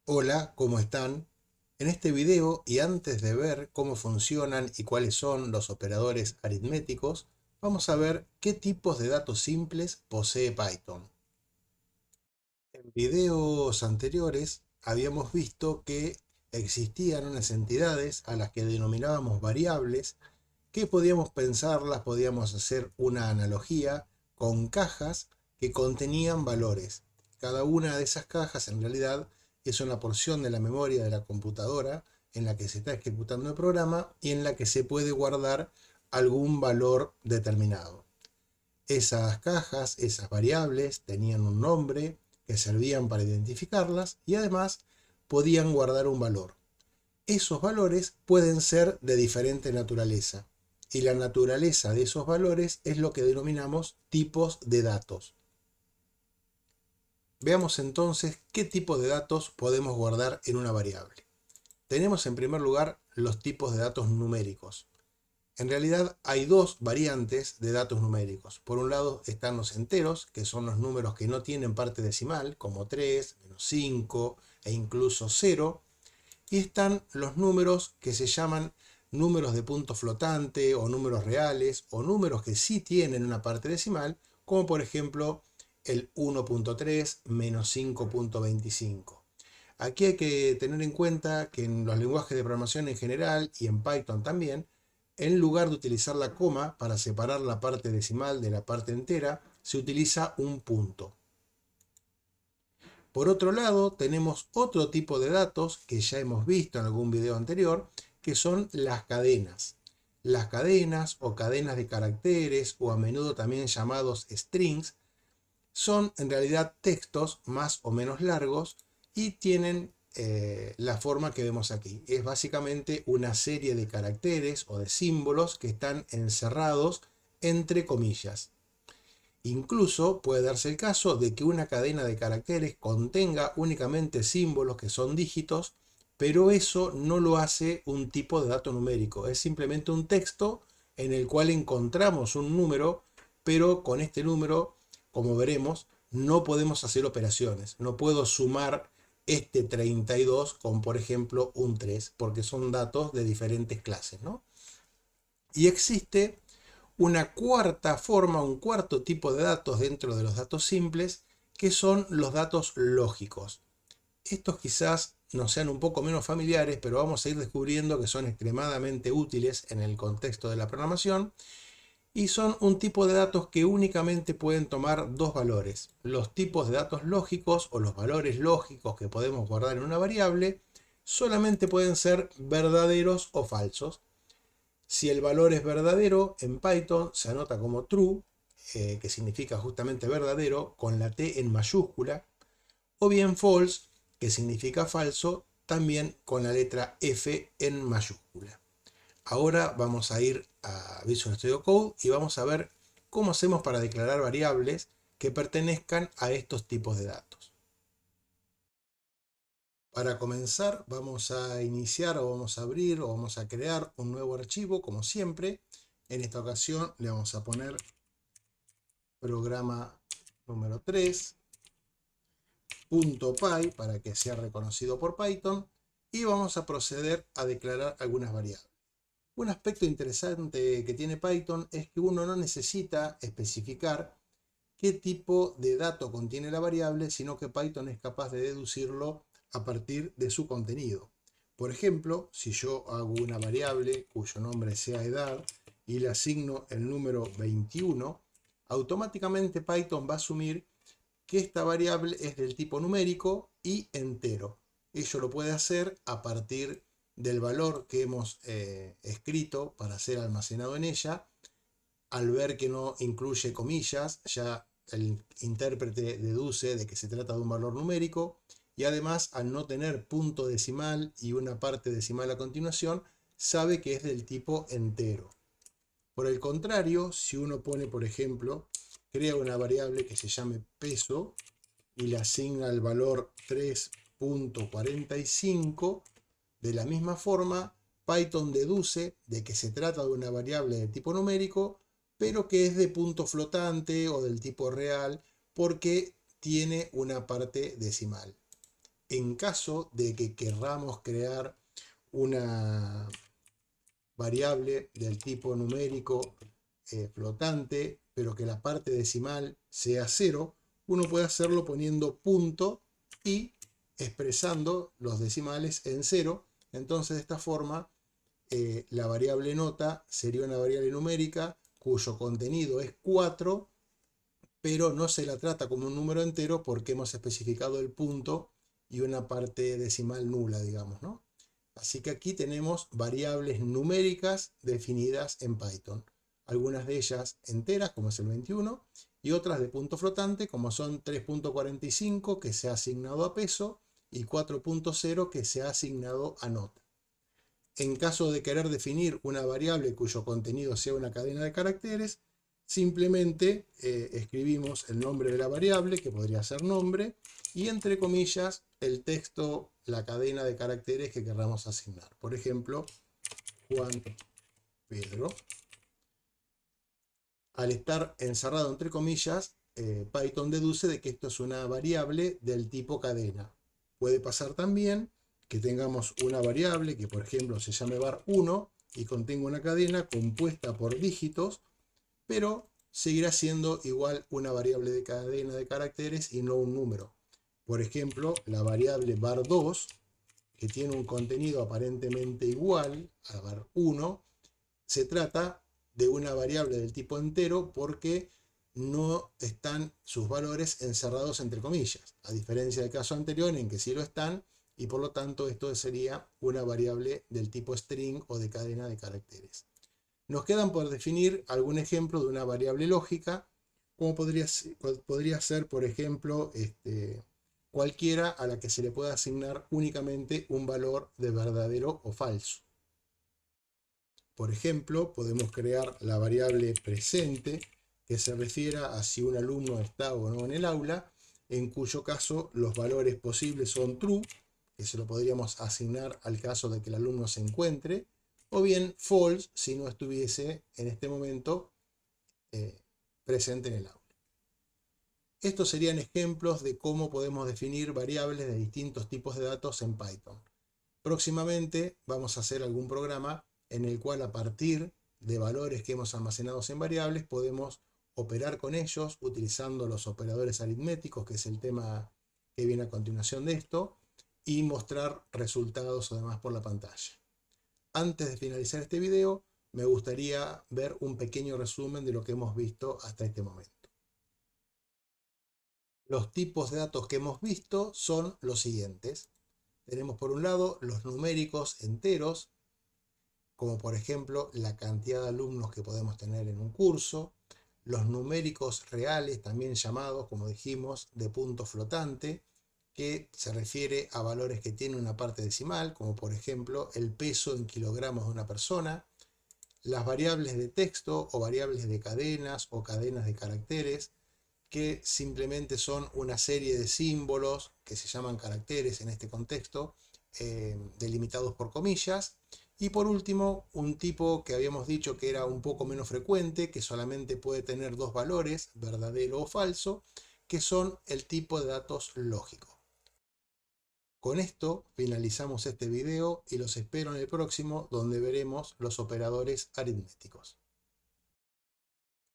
Hola, ¿cómo están? En este video, y antes de ver cómo funcionan y cuáles son los operadores aritméticos, vamos a ver qué tipos de datos simples posee Python. En videos anteriores habíamos visto que existían unas entidades a las que denominábamos variables, que podíamos pensarlas, podíamos hacer una analogía con cajas que contenían valores. Cada una de esas cajas en realidad es una porción de la memoria de la computadora en la que se está ejecutando el programa y en la que se puede guardar algún valor determinado. Esas cajas, esas variables, tenían un nombre que servían para identificarlas y además podían guardar un valor. Esos valores pueden ser de diferente naturaleza y la naturaleza de esos valores es lo que denominamos tipos de datos. Veamos entonces qué tipo de datos podemos guardar en una variable. Tenemos en primer lugar los tipos de datos numéricos. En realidad hay dos variantes de datos numéricos. Por un lado están los enteros, que son los números que no tienen parte decimal, como 3, menos 5 e incluso 0. Y están los números que se llaman números de punto flotante o números reales o números que sí tienen una parte decimal, como por ejemplo el 1.3 menos 5.25. Aquí hay que tener en cuenta que en los lenguajes de programación en general y en Python también, en lugar de utilizar la coma para separar la parte decimal de la parte entera, se utiliza un punto. Por otro lado, tenemos otro tipo de datos que ya hemos visto en algún video anterior, que son las cadenas. Las cadenas o cadenas de caracteres, o a menudo también llamados strings, son en realidad textos más o menos largos y tienen la forma que vemos aquí. Es básicamente una serie de caracteres o de símbolos que están encerrados entre comillas. Incluso puede darse el caso de que una cadena de caracteres contenga únicamente símbolos que son dígitos, pero eso no lo hace un tipo de dato numérico. Es simplemente un texto en el cual encontramos un número, pero con este número, como veremos, no podemos hacer operaciones. No puedo sumar este 32 con, por ejemplo, un 3, porque son datos de diferentes clases, ¿no? Y existe una cuarta forma, un cuarto tipo de datos dentro de los datos simples, que son los datos lógicos. Estos quizás nos sean un poco menos familiares, pero vamos a ir descubriendo que son extremadamente útiles en el contexto de la programación y son un tipo de datos que únicamente pueden tomar dos valores. Los tipos de datos lógicos o los valores lógicos que podemos guardar en una variable solamente pueden ser verdaderos o falsos. Si el valor es verdadero, en Python se anota como true, que significa justamente verdadero, con la T en mayúscula, o bien false, que significa falso, también con la letra F en mayúscula. Ahora vamos a ir a Visual Studio Code y vamos a ver cómo hacemos para declarar variables que pertenezcan a estos tipos de datos. Para comenzar vamos a iniciar o vamos a abrir o vamos a crear un nuevo archivo como siempre. En esta ocasión le vamos a poner programa número 3.py para que sea reconocido por Python y vamos a proceder a declarar algunas variables. Un aspecto interesante que tiene Python es que uno no necesita especificar qué tipo de dato contiene la variable, sino que Python es capaz de deducirlo a partir de su contenido. Por ejemplo, si yo hago una variable cuyo nombre sea edad y le asigno el número 21, automáticamente Python va a asumir que esta variable es del tipo numérico y entero. Ello lo puede hacer a partir del valor que hemos escrito para ser almacenado en ella. Al ver que no incluye comillas, ya el intérprete deduce de que se trata de un valor numérico y además al no tener punto decimal y una parte decimal a continuación, sabe que es del tipo entero. Por el contrario, si uno pone, por ejemplo, crea una variable que se llame peso y le asigna el valor 3.45, de la misma forma, Python deduce de que se trata de una variable de tipo numérico, pero que es de punto flotante o del tipo real, porque tiene una parte decimal. En caso de que querramos crear una variable del tipo numérico flotante, pero que la parte decimal sea 0, uno puede hacerlo poniendo punto y expresando los decimales en 0. Entonces, de esta forma, la variable nota sería una variable numérica cuyo contenido es 4, pero no se la trata como un número entero porque hemos especificado el punto y una parte decimal nula, digamos, ¿no? Así que aquí tenemos variables numéricas definidas en Python. Algunas de ellas enteras, como es el 21, y otras de punto flotante, como son 3.45, que se ha asignado a peso, y 4.0, que se ha asignado a nota. En caso de querer definir una variable cuyo contenido sea una cadena de caracteres, simplemente escribimos el nombre de la variable, que podría ser nombre, y entre comillas el texto, la cadena de caracteres que queramos asignar. Por ejemplo, Juan Pedro. Al estar encerrado entre comillas, Python deduce de que esto es una variable del tipo cadena. Puede pasar también que tengamos una variable que, por ejemplo, se llame var1 y contenga una cadena compuesta por dígitos, pero seguirá siendo igual una variable de cadena de caracteres y no un número. Por ejemplo, la variable var2, que tiene un contenido aparentemente igual a var1, se trata de una variable del tipo entero porque no están sus valores encerrados entre comillas, a diferencia del caso anterior en que sí lo están, y por lo tanto esto sería una variable del tipo string o de cadena de caracteres. Nos quedan por definir algún ejemplo de una variable lógica, como podría ser, por ejemplo, cualquiera a la que se le pueda asignar únicamente un valor de verdadero o falso. Por ejemplo, podemos crear la variable presente, que se refiera a si un alumno está o no en el aula, en cuyo caso los valores posibles son true, que se lo podríamos asignar al caso de que el alumno se encuentre, o bien false si no estuviese en este momento presente en el aula. Estos serían ejemplos de cómo podemos definir variables de distintos tipos de datos en Python. Próximamente vamos a hacer algún programa en el cual, a partir de valores que hemos almacenado en variables, podemos operar con ellos utilizando los operadores aritméticos, que es el tema que viene a continuación de esto, y mostrar resultados además por la pantalla. Antes de finalizar este video, me gustaría ver un pequeño resumen de lo que hemos visto hasta este momento. Los tipos de datos que hemos visto son los siguientes. Tenemos por un lado los numéricos enteros, como por ejemplo la cantidad de alumnos que podemos tener en un curso, los numéricos reales, también llamados, como dijimos, de punto flotante, que se refiere a valores que tienen una parte decimal, como por ejemplo el peso en kilogramos de una persona, las variables de texto o variables de cadenas o cadenas de caracteres, que simplemente son una serie de símbolos que se llaman caracteres en este contexto, delimitados por comillas. Y por último, un tipo que habíamos dicho que era un poco menos frecuente, que solamente puede tener dos valores, verdadero o falso, que son el tipo de datos lógico. Con esto finalizamos este video y los espero en el próximo, donde veremos los operadores aritméticos.